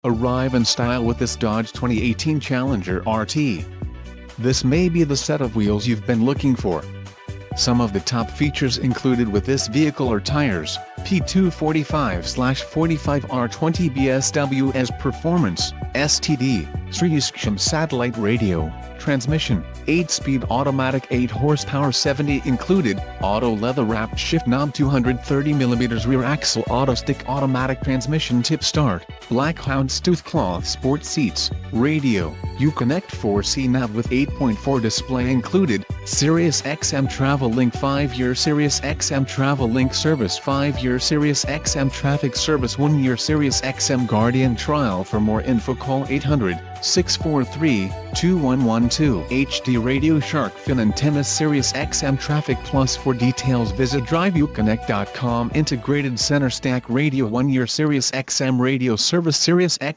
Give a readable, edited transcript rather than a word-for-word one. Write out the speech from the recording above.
Arrive in style with this Dodge 2018 Challenger RT. This may be the set of wheels you've been looking for. Some of the top features included with this vehicle are tires, P245/45R20 BSWS Performance, STD, Siriusxm satellite radio, transmission, 8-speed automatic 8-horsepower 70 included, auto leather-wrapped shift knob 230mm rear axle auto stick automatic transmission tip start, black houndstooth cloth sport seats, radio, Uconnect 4C nav with 8.4 display included, SiriusXM Travel Link 5-year SiriusXM Travel Link service 5-year SiriusXM Traffic Service 1-year SiriusXM Guardian trial. For more info call 800-643-2112 HD Radio Shark Fin Antenna SiriusXM Traffic Plus. For details visit driveuconnect.com. Integrated Center Stack Radio 1-year SiriusXM Radio service SiriusXM